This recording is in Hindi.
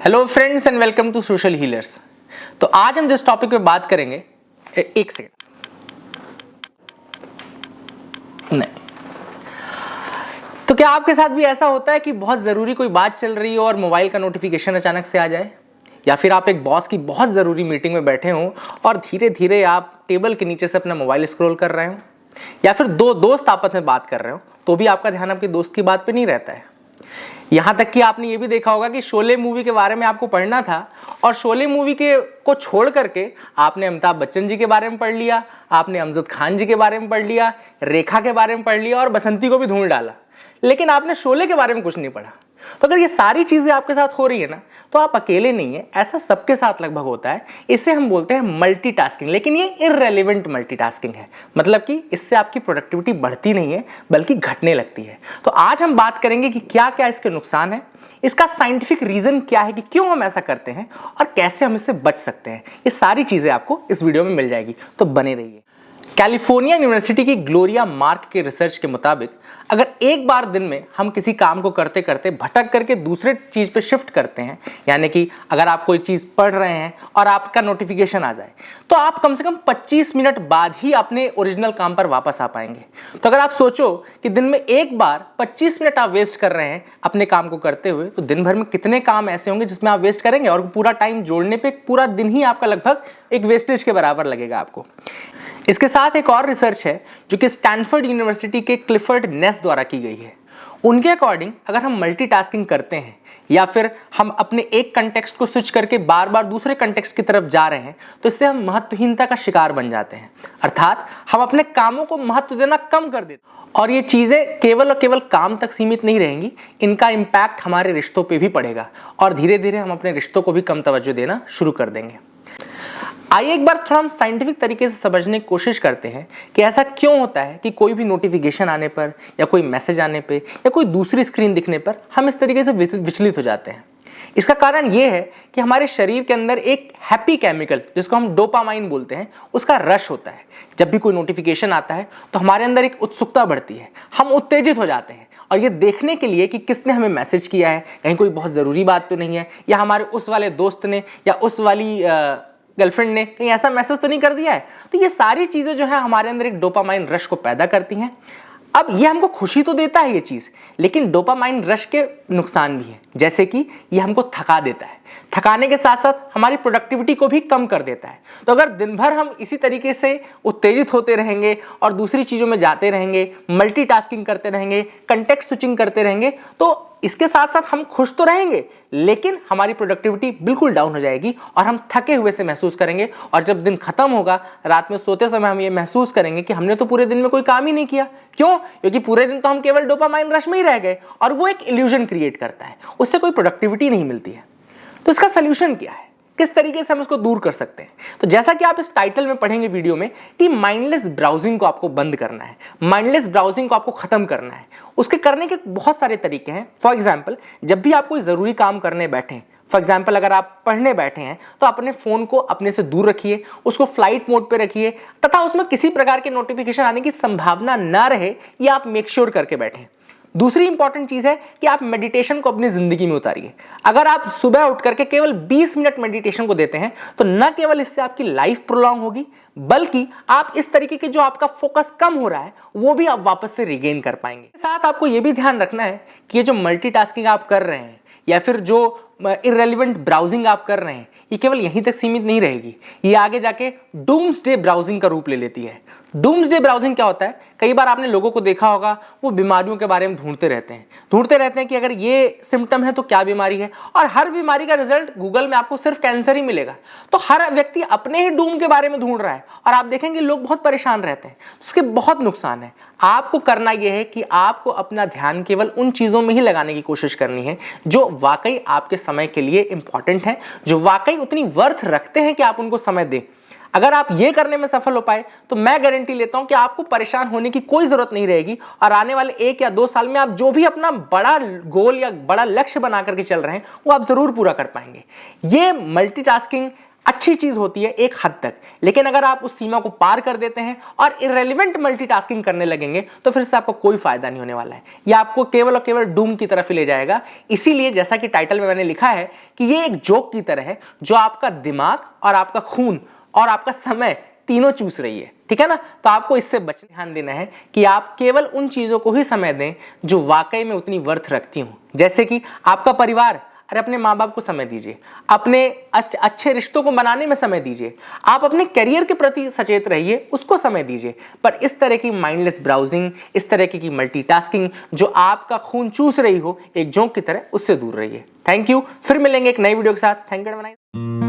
Hello friends and welcome to Social Healers. तो आज हम जिस टॉपिक पे बात करेंगे, एक सेकंड नहीं, तो क्या आपके साथ भी ऐसा होता है कि बहुत ज़रूरी कोई बात चल रही हो और मोबाइल का नोटिफिकेशन अचानक से आ जाए, या फिर आप एक बॉस की बहुत ज़रूरी मीटिंग में बैठे हों और धीरे धीरे आप टेबल के नीचे से अपना मोबाइल स्क्रॉल कर रहे हो, या फिर दो दोस्त आपस में बात कर रहे हो तो भी आपका ध्यान आपके दोस्त की बात पे नहीं रहता है। यहाँ तक कि आपने ये भी देखा होगा कि शोले मूवी के बारे में आपको पढ़ना था और शोले मूवी के को छोड़ करके आपने अमिताभ बच्चन जी के बारे में पढ़ लिया, आपने अमजद खान जी के बारे में पढ़ लिया, रेखा के बारे में पढ़ लिया और बसंती को भी ढूंढ डाला, लेकिन आपने शोले के बारे में कुछ नहीं पढ़ा। तो अगर ये सारी चीजें आपके साथ हो रही है ना, तो आप अकेले नहीं है, ऐसा सबके साथ लगभग होता है। इसे हम बोलते हैं मल्टीटास्किंग, लेकिन ये इररेलेवेंट मल्टीटास्किंग है, मतलब कि इससे आपकी प्रोडक्टिविटी बढ़ती नहीं है बल्कि घटने लगती है। तो आज हम बात करेंगे कि क्या क्या इसके नुकसान है, इसका साइंटिफिक रीजन क्या है कि क्यों हम ऐसा करते हैं और कैसे हम इससे बच सकते हैं। ये सारी चीजें आपको इस वीडियो में मिल जाएगी, तो बने रहिए। कैलिफोर्निया यूनिवर्सिटी की ग्लोरिया मार्क के रिसर्च के मुताबिक अगर एक बार दिन में हम किसी काम को करते करते भटक करके दूसरे चीज़ पे शिफ्ट करते हैं, यानी कि अगर आप कोई चीज़ पढ़ रहे हैं और आपका नोटिफिकेशन आ जाए, तो आप कम से कम 25 मिनट बाद ही अपने ओरिजिनल काम पर वापस आ पाएंगे। तो अगर आप सोचो कि दिन में एक बार 25 मिनट आप वेस्ट कर रहे हैं अपने काम को करते हुए, तो दिन भर में कितने काम ऐसे होंगे जिसमें आप वेस्ट करेंगे, और पूरा टाइम जोड़ने पे पूरा दिन ही आपका लगभग एक वेस्टेज के बराबर लगेगा आपको। इसके साथ एक और रिसर्च है जो कि स्टैनफोर्ड यूनिवर्सिटी के क्लिफर्ड नेस द्वारा की गई है। उनके अकॉर्डिंग अगर हम मल्टीटास्किंग करते हैं या फिर हम अपने एक कंटेक्स्ट को स्विच करके बार बार दूसरे कंटेक्स्ट की तरफ जा रहे हैं, तो इससे हम महत्वहीनता का शिकार बन जाते हैं, अर्थात हम अपने कामों को महत्व देना कम कर देते हैं। और ये चीज़ें केवल और केवल काम तक सीमित नहीं रहेंगी, इनका इम्पैक्ट हमारे रिश्तों पे भी पड़ेगा और धीरे धीरे हम अपने रिश्तों को भी कम तवज्जो देना शुरू कर देंगे। आइए एक बार थोड़ा हम साइंटिफिक तरीके से समझने की कोशिश करते हैं कि ऐसा क्यों होता है कि कोई भी नोटिफिकेशन आने पर या कोई मैसेज आने पे या कोई दूसरी स्क्रीन दिखने पर हम इस तरीके से विचलित हो जाते हैं। इसका कारण ये है कि हमारे शरीर के अंदर एक हैप्पी केमिकल, जिसको हम डोपामाइन बोलते हैं, उसका रश होता है। जब भी कोई नोटिफिकेशन आता है तो हमारे अंदर एक उत्सुकता बढ़ती है, हम उत्तेजित हो जाते हैं और ये देखने के लिए कि किसने हमें मैसेज किया है, कहीं कोई बहुत ज़रूरी बात तो नहीं है, या हमारे उस वाले दोस्त ने या उस वाली गर्लफ्रेंड ने कहीं ऐसा मैसेज तो नहीं कर दिया है। तो ये सारी चीज़ें जो है हमारे अंदर एक डोपामाइन रश को पैदा करती हैं। अब ये हमको खुशी तो देता है ये चीज़, लेकिन डोपामाइन रश के नुकसान भी हैं, जैसे कि ये हमको थका देता है, थकाने के साथ साथ हमारी प्रोडक्टिविटी को भी कम कर देता है। तो अगर दिन भर हम इसी तरीके से उत्तेजित होते रहेंगे और दूसरी चीज़ों में जाते रहेंगे, मल्टीटास्किंग करते रहेंगे, कंटेक्स्ट स्विचिंग करते रहेंगे, तो इसके साथ साथ हम खुश तो रहेंगे, लेकिन हमारी प्रोडक्टिविटी बिल्कुल डाउन हो जाएगी और हम थके हुए से महसूस करेंगे। और जब दिन खत्म होगा, रात में सोते समय हम ये महसूस करेंगे कि हमने तो पूरे दिन में कोई काम ही नहीं किया। क्यों? क्योंकि पूरे दिन तो हम केवल डोपामाइन रश में ही रह गए, और वो एक इल्यूजन क्रिएट करता है, उससे कोई प्रोडक्टिविटी नहीं मिलती है। तो इसका सलूशन क्या है, किस तरीके से हम इसको दूर कर सकते हैं? तो जैसा कि आप इस टाइटल में पढ़ेंगे वीडियो में कि माइंडलेस ब्राउजिंग को आपको बंद करना है, माइंडलेस ब्राउजिंग को आपको खत्म करना है। उसके करने के बहुत सारे तरीके हैं। फॉर एग्जांपल, जब भी आप कोई ज़रूरी काम करने बैठें, फॉर एग्जाम्पल अगर आप पढ़ने बैठे हैं, तो अपने फ़ोन को अपने से दूर रखिए, उसको फ्लाइट मोड पे रखिए, तथा उसमें किसी प्रकार के नोटिफिकेशन आने की संभावना ना रहे, ये आप मेक श्योर करके बैठें। दूसरी इंपॉर्टेंट चीज़ है कि आप मेडिटेशन को अपनी ज़िंदगी में उतारिए। अगर आप सुबह उठ करके केवल 20 मिनट मेडिटेशन को देते हैं, तो न केवल इससे आपकी लाइफ प्रोलॉन्ग होगी, बल्कि आप इस तरीके के जो आपका फोकस कम हो रहा है वो भी आप वापस से रिगेन कर पाएंगे। साथ आपको ये भी ध्यान रखना है कि ये जो मल्टीटास्किंग आप कर रहे हैं या फिर जो इररेलेवेंट ब्राउजिंग आप कर रहे हैं, ये केवल यहीं तक सीमित नहीं रहेगी, ये आगे जाके डूम्सडे ब्राउजिंग का रूप ले लेती है। डूम्सडे ब्राउजिंग क्या होता है? कई बार आपने लोगों को देखा होगा, वो बीमारियों के बारे में ढूंढते रहते हैं कि अगर ये सिम्टम है तो क्या बीमारी है, और हर बीमारी का रिजल्ट गूगल में आपको सिर्फ कैंसर ही मिलेगा। तो हर व्यक्ति अपने ही डूम के बारे में ढूंढ रहा है और आप देखेंगे लोग बहुत परेशान रहते हैं। उसके बहुत नुकसान है। आपको करना यह है कि आपको अपना ध्यान केवल उन चीज़ों में ही लगाने की कोशिश करनी है जो वाकई आपके समय के लिए इंपॉर्टेंट है, जो वाकई उतनी वर्थ रखते हैं कि आप उनको समय दें। अगर आप ये करने में सफल हो पाए, तो मैं गारंटी लेता हूं कि आपको परेशान होने की कोई जरूरत नहीं रहेगी और आने वाले 1 या 2 साल में आप जो भी अपना बड़ा गोल या बड़ा लक्ष्य बना करके चल रहे हैं वो आप जरूर पूरा कर पाएंगे। ये मल्टीटास्किंग अच्छी चीज होती है एक हद तक, लेकिन अगर आप उस सीमा को पार कर देते हैं और इररेलेवेंट मल्टीटास्किंग करने लगेंगे तो फिर से आपको कोई फायदा नहीं होने वाला है, यह आपको केवल और केवल डूम की तरफ ही ले जाएगा। इसीलिए जैसा कि टाइटल में मैंने लिखा है कि ये एक जोक की तरह है जो आपका दिमाग और आपका खून और आपका समय तीनों चूस रही है, ठीक है ना। तो आपको इससे बचने ध्यान देना है कि आप केवल उन चीजों को ही समय दें जो वाकई में उतनी वर्थ रखती हूं, जैसे कि आपका परिवार। अरे अपने माँ बाप को समय दीजिए, अपने अच्छे रिश्तों को बनाने में समय दीजिए, आप अपने करियर के प्रति सचेत रहिए, उसको समय दीजिए। पर इस तरह की माइंडलेस ब्राउजिंग, इस तरह की मल्टीटास्किंग जो आपका खून चूस रही हो एक जोंक की तरह, उससे दूर रहिए। थैंक यू, फिर मिलेंगे एक नई वीडियो के साथ। Thank you.